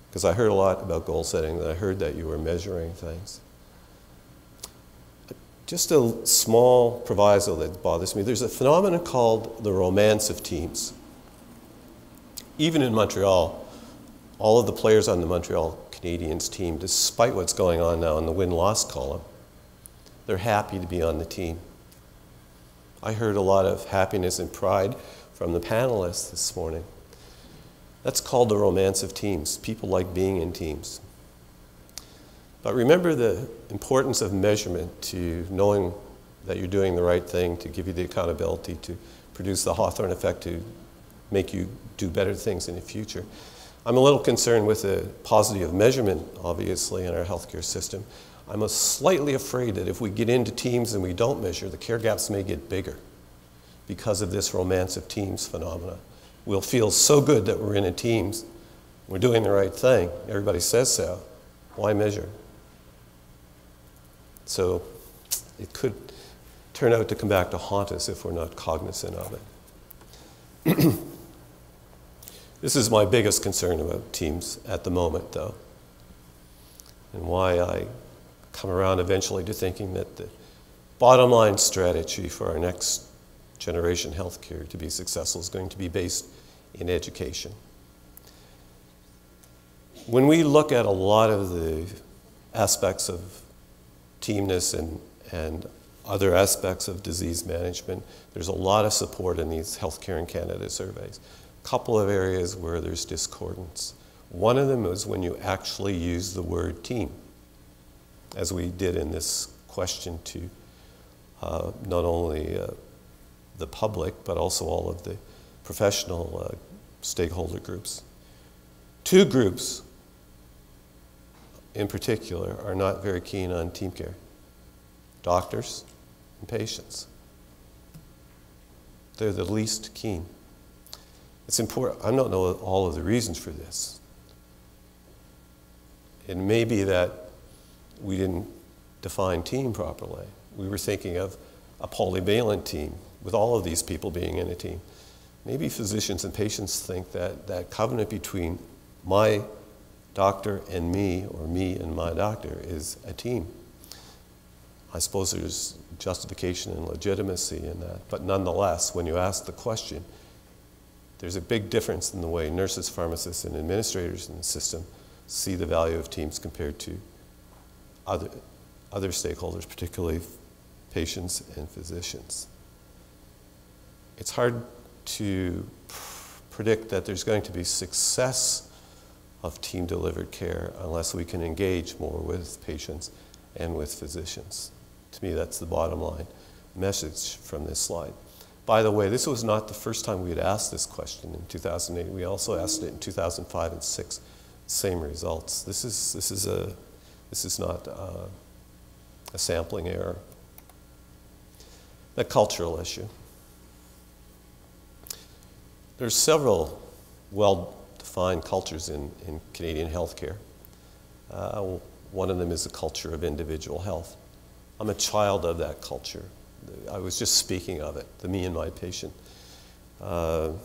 because I heard a lot about goal setting, and I heard that you were measuring things. Just a small proviso that bothers me. There's a phenomenon called the romance of teams. Even in Montreal, all of the players on the Montreal Canadiens team, despite what's going on now in the win-loss column, they're happy to be on the team. I heard a lot of happiness and pride from the panelists this morning. That's called the romance of teams. People like being in teams. But remember the importance of measurement to knowing that you're doing the right thing, to give you the accountability, to produce the Hawthorne effect, to make you do better things in the future. I'm a little concerned with the paucity of measurement, obviously, in our healthcare system. I'm slightly afraid that if we get into teams and we don't measure, the care gaps may get bigger because of this romance of teams phenomena. We'll feel so good that we're in a teams, we're doing the right thing. Everybody says so. Why measure? So it could turn out to come back to haunt us if we're not cognizant of it. This is my biggest concern about teams at the moment, though, and why I come around eventually to thinking that the bottom line strategy for our next generation healthcare to be successful is going to be based in education. When we look at a lot of the aspects of teamness and other aspects of disease management, there's a lot of support in these Healthcare in Canada surveys. A couple of areas where there's discordance. One of them is when you actually use the word team, as we did in this question to not only the public, but also all of the professional stakeholder groups. Two groups in particular are not very keen on team care: doctors and patients. They're the least keen. It's important. I don't know all of the reasons for this. It may be that we didn't define team properly. We were thinking of a polyvalent team with all of these people being in a team. Maybe physicians and patients think that that covenant between my doctor and me, or me and my doctor, is a team. I suppose there's justification and legitimacy in that, but nonetheless, when you ask the question, there's a big difference in the way nurses, pharmacists, and administrators in the system see the value of teams compared to other stakeholders, particularly patients and physicians. It's hard to predict that there's going to be success of team-delivered care unless we can engage more with patients and with physicians. To me, that's the bottom line message from this slide. By the way, this was not the first time we had asked this question in 2008. We also asked it in 2005 and 2006. Same results. This is not a sampling error. The cultural issue. There's several well-defined cultures in Canadian healthcare. One of them is the culture of individual health. I'm a child of that culture. I was just speaking of it, the me and my patient. All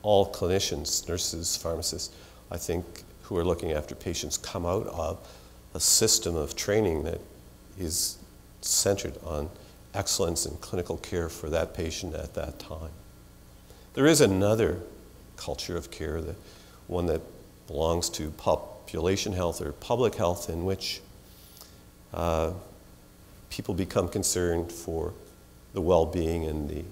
clinicians, nurses, pharmacists, I think, who are looking after patients come out of a system of training that is centered on excellence in clinical care for that patient at that time. There is another culture of care, the one that belongs to population health or public health, in which people become concerned for the well-being and the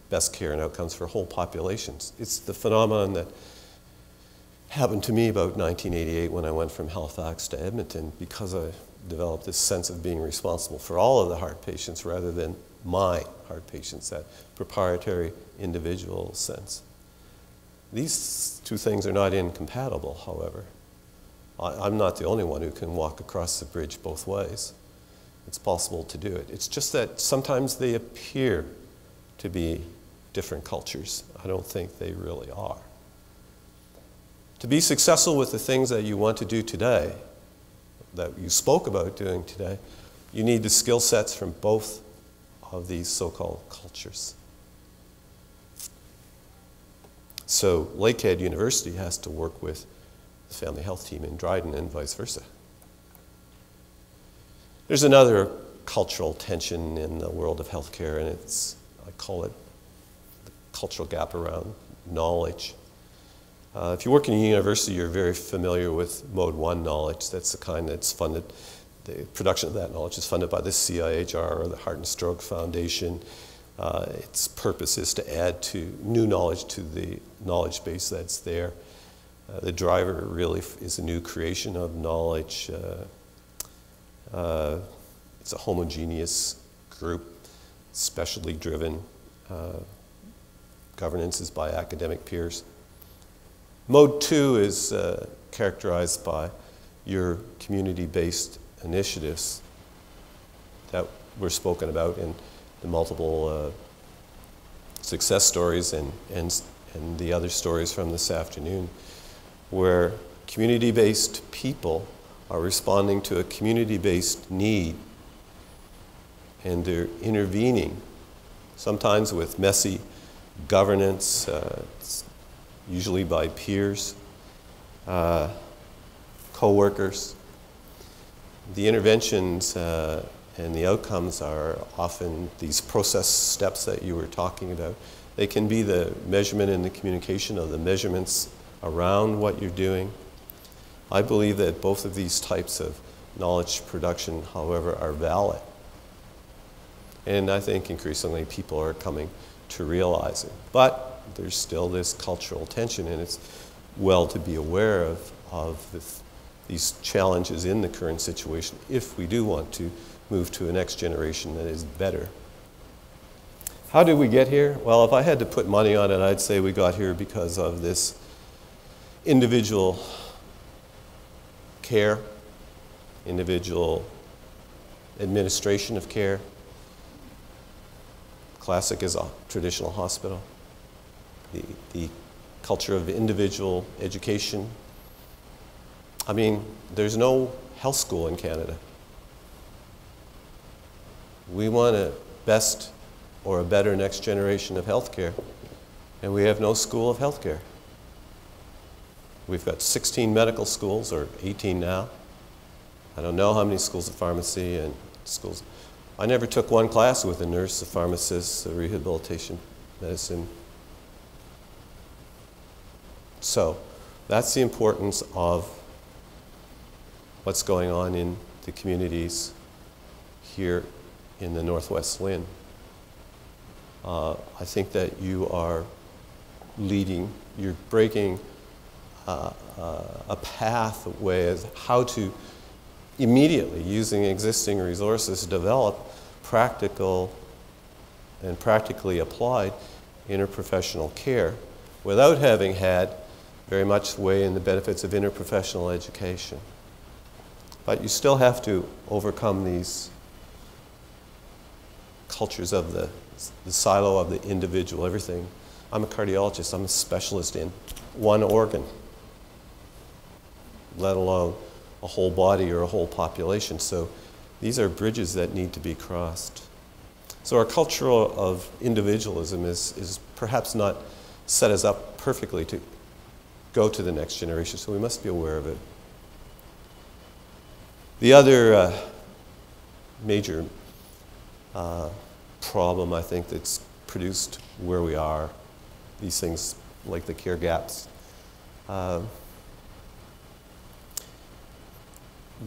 best care and outcomes for whole populations. It's the phenomenon that happened to me about 1988 when I went from Halifax to Edmonton, because I developed this sense of being responsible for all of the heart patients rather than my heart patients, that proprietary individual sense. These two things are not incompatible, however. I'm not the only one who can walk across the bridge both ways. It's possible to do it. It's just that sometimes they appear to be different cultures. I don't think they really are. To be successful with the things that you want to do today, that you spoke about doing today, you need the skill sets from both of these so-called cultures. So Lakehead University has to work with the family health team in Dryden and vice versa. There's another cultural tension in the world of healthcare, and I call it the cultural gap around knowledge. If you work in a university, you're very familiar with Mode 1 knowledge. That's the kind that's funded, the production of that knowledge is funded by the CIHR or the Heart and Stroke Foundation. Its purpose is to add new knowledge to the knowledge base that's there. The driver really is a new creation of knowledge. It's a homogeneous group, specially driven. Governance is by academic peers. Mode 2 is characterized by your community-based initiatives that were spoken about in the multiple success stories and the other stories from this afternoon, where community-based people are responding to a community-based need, and they're intervening, sometimes with messy governance, usually by peers, co-workers. The interventions and the outcomes are often these process steps that you were talking about. They can be the measurement and the communication of the measurements around what you're doing. I believe that both of these types of knowledge production, however, are valid. And I think increasingly people are coming to realize it. But there's still this cultural tension, and it's well to be aware of these challenges in the current situation if we do want to move to a next generation that is better. How did we get here? Well, if I had to put money on it, I'd say we got here because of this individual care, individual administration of care. Classic is a traditional hospital. The culture of individual education. I mean, there's no health school in Canada. We want a best or a better next generation of healthcare, and we have no school of healthcare. We've got 16 medical schools, or 18 now. I don't know how many schools of pharmacy and schools. I never took one class with a nurse, a pharmacist, a rehabilitation medicine. So that's the importance of what's going on in the communities here in the Northwest LHIN. I think that you are leading, you're breaking a pathway as how to immediately, using existing resources, develop practical and practically applied interprofessional care without having had very much weigh in the benefits of interprofessional education. But you still have to overcome these cultures of the silo of the individual, everything. I'm a cardiologist, I'm a specialist in one organ, let alone a whole body or a whole population. So these are bridges that need to be crossed. So our culture of individualism is perhaps not set us up perfectly to go to the next generation, so we must be aware of it. The other major problem, I think, that's produced where we are, these things like the care gaps,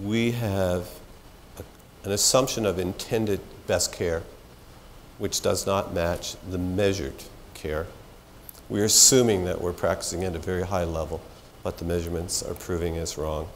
we have an assumption of intended best care which does not match the measured care. We're assuming that we're practicing at a very high level, but the measurements are proving us wrong.